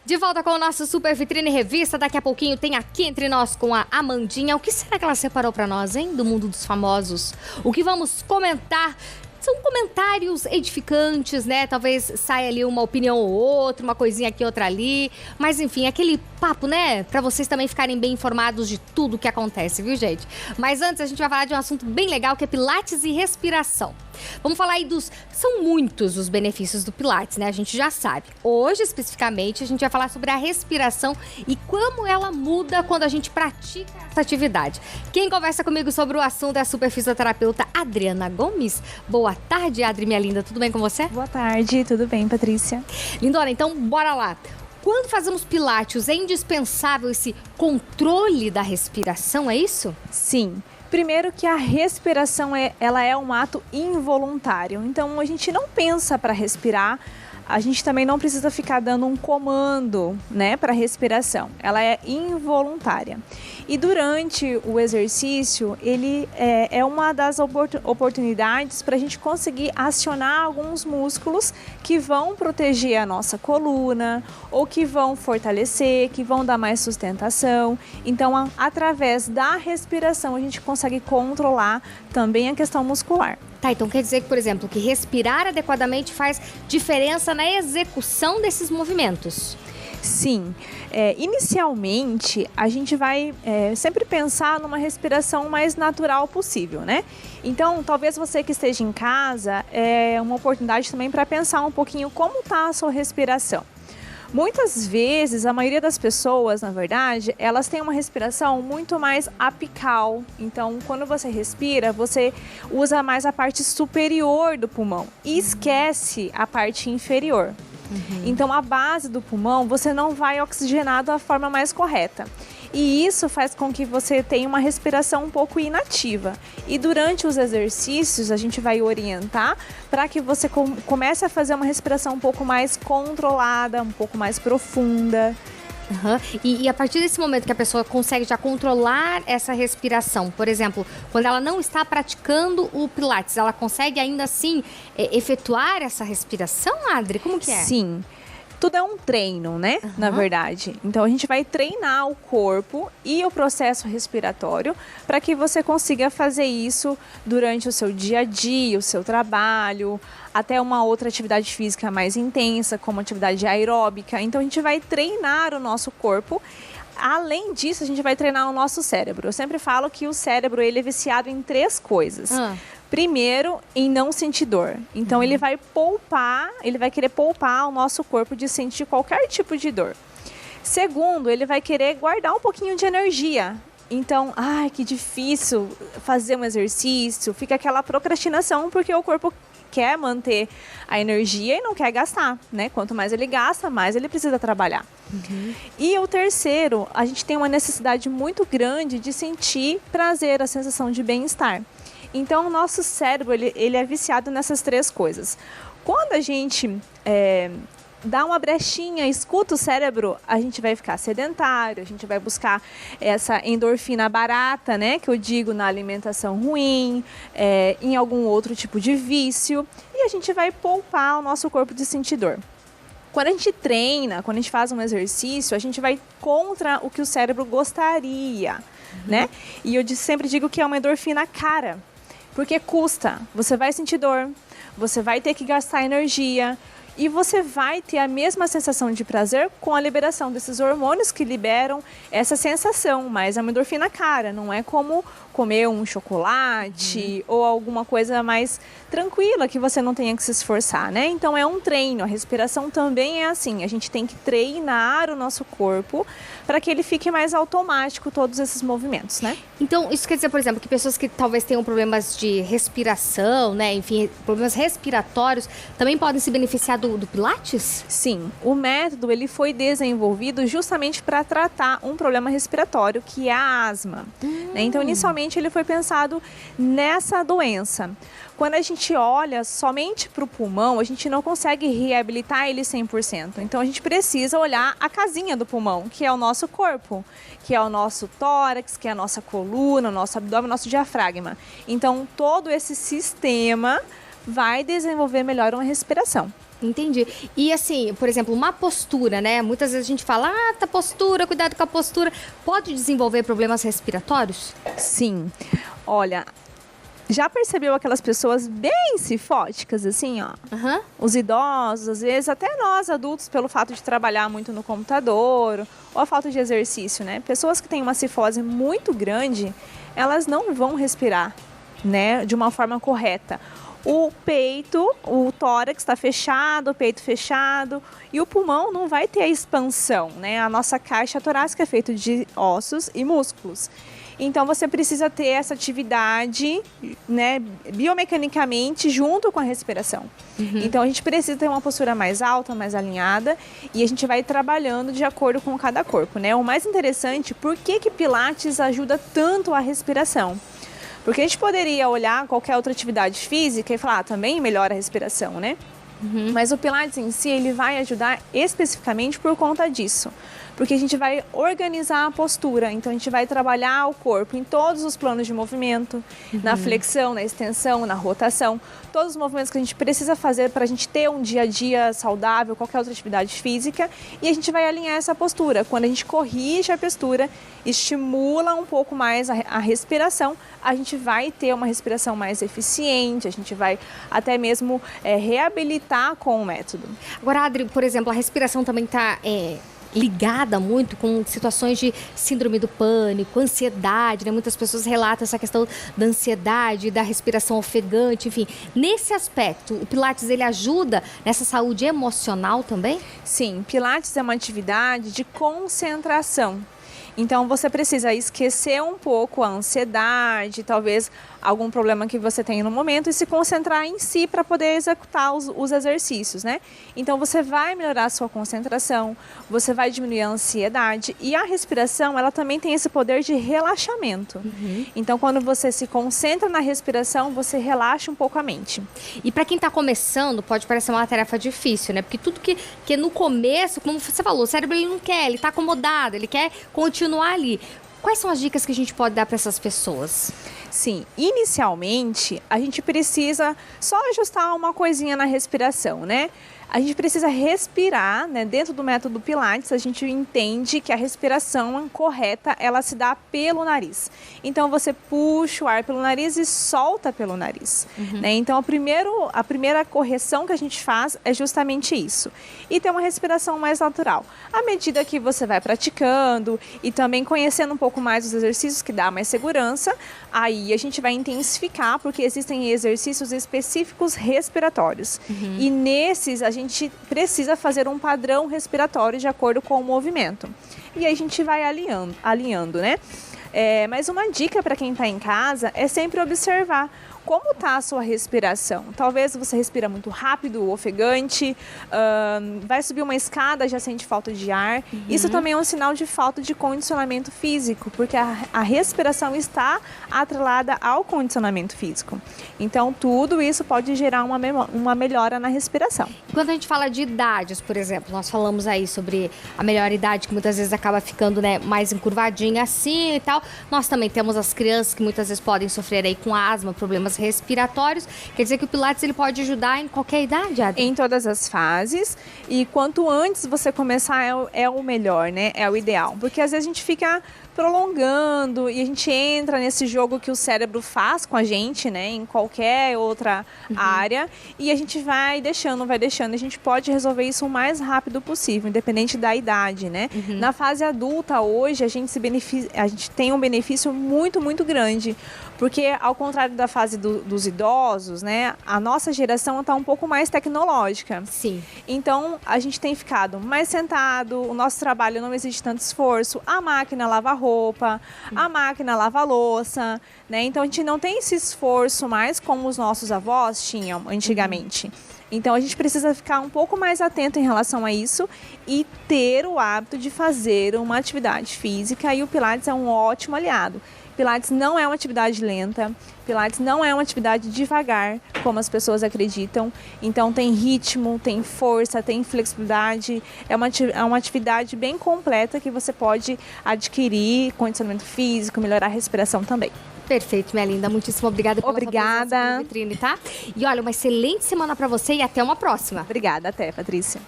De volta com o nosso Super Vitrine Revista. Daqui a pouquinho tem Aqui Entre Nós com a Amandinha. O que será que ela separou pra nós, hein? Do mundo dos famosos. O que vamos comentar são comentários edificantes, né? Talvez saia ali uma opinião ou outra, uma coisinha aqui, outra ali. Mas enfim, aquele papo, né? Pra vocês também ficarem bem informados de tudo que acontece, viu, gente? Mas antes a gente vai falar de um assunto bem legal, que é Pilates e respiração. Vamos falar aí dos... São muitos os benefícios do Pilates, né? A gente já sabe. Hoje, especificamente, a gente vai falar sobre a respiração e como ela muda quando a gente pratica essa atividade. Quem conversa comigo sobre o assunto é a super fisioterapeuta Adriana Gomes. Boa tarde, Adri, minha linda. Tudo bem com você? Boa tarde, tudo bem, Patrícia? Lindona, então bora lá. Quando fazemos Pilates, é indispensável esse controle da respiração, é isso? Sim. Primeiro que a respiração ela é um ato involuntário, então a gente não pensa para respirar, a gente também não precisa ficar dando um comando, né, para respiração, ela é involuntária. E durante o exercício, ele é uma das oportunidades para a gente conseguir acionar alguns músculos que vão proteger a nossa coluna ou que vão fortalecer, que vão dar mais sustentação. Então, através da respiração, a gente consegue controlar também a questão muscular. Tá, então quer dizer que, por exemplo, que respirar adequadamente faz diferença na execução desses movimentos? Sim. Inicialmente, a gente vai sempre pensar numa respiração mais natural possível, né? Então, talvez você que esteja em casa, é uma oportunidade também para pensar um pouquinho como está a sua respiração. Muitas vezes, a maioria das pessoas, na verdade, elas têm uma respiração muito mais apical. Então, quando você respira, você usa mais a parte superior do pulmão e esquece a parte inferior. Então, a base do pulmão, você não vai oxigenar da forma mais correta. E isso faz com que você tenha uma respiração um pouco inativa. E durante os exercícios, a gente vai orientar para que você comece a fazer uma respiração um pouco mais controlada, um pouco mais profunda. E a partir desse momento que a pessoa consegue já controlar essa respiração, por exemplo, quando ela não está praticando o Pilates, ela consegue ainda assim efetuar essa respiração, Adri? Como que é? Sim. Tudo é um treino, né? Na verdade. Então, a gente vai treinar o corpo e o processo respiratório para que você consiga fazer isso durante o seu dia a dia, o seu trabalho, até uma outra atividade física mais intensa, como atividade aeróbica. Então, a gente vai treinar o nosso corpo. Além disso, a gente vai treinar o nosso cérebro. Eu sempre falo que o cérebro ele é viciado em 3 coisas. Primeiro, em não sentir dor. Então, ele vai querer poupar o nosso corpo de sentir qualquer tipo de dor. Segundo, ele vai querer guardar um pouquinho de energia. Então, que difícil fazer um exercício, fica aquela procrastinação porque o corpo quer manter a energia e não quer gastar, né? Quanto mais ele gasta, mais ele precisa trabalhar. E o terceiro, a gente tem uma necessidade muito grande de sentir prazer, a sensação de bem-estar. Então, o nosso cérebro, ele é viciado nessas 3 coisas. Quando a gente dá uma brechinha, escuta o cérebro, a gente vai ficar sedentário, a gente vai buscar essa endorfina barata, né? Que eu digo na alimentação ruim, em algum outro tipo de vício. E a gente vai poupar o nosso corpo de sentir dor. Quando a gente treina, quando a gente faz um exercício, a gente vai contra o que o cérebro gostaria, né? E eu sempre digo que é uma endorfina cara. Porque custa, você vai sentir dor, você vai ter que gastar energia e você vai ter a mesma sensação de prazer com a liberação desses hormônios que liberam essa sensação, mas é uma endorfina cara, não é como comer um chocolate ou alguma coisa mais tranquila que você não tenha que se esforçar, né? Então é um treino, a respiração também é assim, a gente tem que treinar o nosso corpo para que ele fique mais automático todos esses movimentos, né? Então, isso quer dizer, por exemplo, que pessoas que talvez tenham problemas de respiração, né, enfim, problemas respiratórios, também podem se beneficiar do Pilates? Sim, o método ele foi desenvolvido justamente para tratar um problema respiratório, que é a asma. Né? Então, inicialmente, ele foi pensado nessa doença. Quando a gente olha somente para o pulmão, a gente não consegue reabilitar ele 100%. Então, a gente precisa olhar a casinha do pulmão, que é o nosso corpo, que é o nosso tórax, que é a nossa coluna, o nosso abdômen, o nosso diafragma. Então, todo esse sistema vai desenvolver melhor uma respiração. Entendi. E assim, por exemplo, uma postura, né? Muitas vezes a gente fala, tá postura, cuidado com a postura. Pode desenvolver problemas respiratórios? Sim. Olha, já percebeu aquelas pessoas bem cifóticas, assim, ó? Aham. Os idosos, às vezes até nós adultos, pelo fato de trabalhar muito no computador ou a falta de exercício, né? Pessoas que têm uma cifose muito grande, elas não vão respirar, né, de uma forma correta. O peito, o tórax está fechado, o peito fechado e o pulmão não vai ter a expansão, né? A nossa caixa torácica é feita de ossos e músculos. Então você precisa ter essa atividade, né, biomecanicamente junto com a respiração. Então a gente precisa ter uma postura mais alta, mais alinhada e a gente vai trabalhando de acordo com cada corpo, né? O mais interessante, por que Pilates ajuda tanto a respiração? Porque a gente poderia olhar qualquer outra atividade física e falar, também melhora a respiração, né? Mas o Pilates em si, ele vai ajudar especificamente por conta disso. Porque a gente vai organizar a postura, então a gente vai trabalhar o corpo em todos os planos de movimento, na flexão, na extensão, na rotação, todos os movimentos que a gente precisa fazer para a gente ter um dia a dia saudável, qualquer outra atividade física, e a gente vai alinhar essa postura. Quando a gente corrige a postura, estimula um pouco mais a respiração, a gente vai ter uma respiração mais eficiente, a gente vai até mesmo reabilitar com o método. Agora, Adri, por exemplo, a respiração também está ligada muito com situações de síndrome do pânico, ansiedade, né? Muitas pessoas relatam essa questão da ansiedade, da respiração ofegante, enfim. Nesse aspecto, o Pilates, ele ajuda nessa saúde emocional também? Sim, Pilates é uma atividade de concentração. Então você precisa esquecer um pouco a ansiedade, talvez algum problema que você tem no momento e se concentrar em si para poder executar os exercícios, né? Então você vai melhorar a sua concentração, você vai diminuir a ansiedade e a respiração, ela também tem esse poder de relaxamento. Então quando você se concentra na respiração, você relaxa um pouco a mente. E para quem está começando, pode parecer uma tarefa difícil, né? Porque tudo que no começo, como você falou, o cérebro ele não quer, ele está acomodado, ele quer continuar ali. Quais são as dicas que a gente pode dar para essas pessoas? Sim, inicialmente a gente precisa só ajustar uma coisinha na respiração, né? A gente precisa respirar, né? Dentro do método Pilates, a gente entende que a respiração correta, ela se dá pelo nariz. Então, você puxa o ar pelo nariz e solta pelo nariz, né? Então, a primeira correção que a gente faz é justamente isso. E ter uma respiração mais natural. À medida que você vai praticando e também conhecendo um pouco mais os exercícios que dá mais segurança, aí a gente vai intensificar, porque existem exercícios específicos respiratórios. E nesses, a gente precisa fazer um padrão respiratório de acordo com o movimento. E aí a gente vai alinhando, né? Mas uma dica para quem está em casa é sempre observar como está a sua respiração. Talvez você respira muito rápido, ofegante, vai subir uma escada, já sente falta de ar. Isso também é um sinal de falta de condicionamento físico, porque a respiração está atrelada ao condicionamento físico. Então, tudo isso pode gerar uma melhora na respiração. Quando a gente fala de idades, por exemplo, nós falamos aí sobre a melhor idade, que muitas vezes acaba ficando, né, mais encurvadinha assim e tal. Nós também temos as crianças que muitas vezes podem sofrer aí com asma, problemas respiratórios. Quer dizer que o Pilates ele pode ajudar em qualquer idade, Adri? Em todas as fases. E quanto antes você começar é o melhor, né? É o ideal. Porque às vezes a gente fica prolongando e a gente entra nesse jogo que o cérebro faz com a gente, né? Em qualquer outra área. E a gente vai deixando. A gente pode resolver isso o mais rápido possível, independente da idade, né? Na fase adulta, hoje, a gente tem um benefício muito, muito grande. Porque, ao contrário da fase dos idosos, né? A nossa geração está um pouco mais tecnológica. Sim. Então, a gente tem ficado mais sentado, o nosso trabalho não exige tanto esforço, a máquina lava roupa, a máquina lava louça, né? Então, a gente não tem esse esforço mais como os nossos avós tinham antigamente. Então, a gente precisa ficar um pouco mais atento em relação a isso e ter o hábito de fazer uma atividade física, e o Pilates é um ótimo aliado. Pilates não é uma atividade lenta, Pilates não é uma atividade devagar, como as pessoas acreditam. Então tem ritmo, tem força, tem flexibilidade. É uma atividade bem completa que você pode adquirir condicionamento físico, melhorar a respiração também. Perfeito, minha linda. Muitíssimo obrigada pela sua presença aqui no Vitrine, tá? E olha, uma excelente semana para você e até uma próxima. Obrigada, até, Patrícia.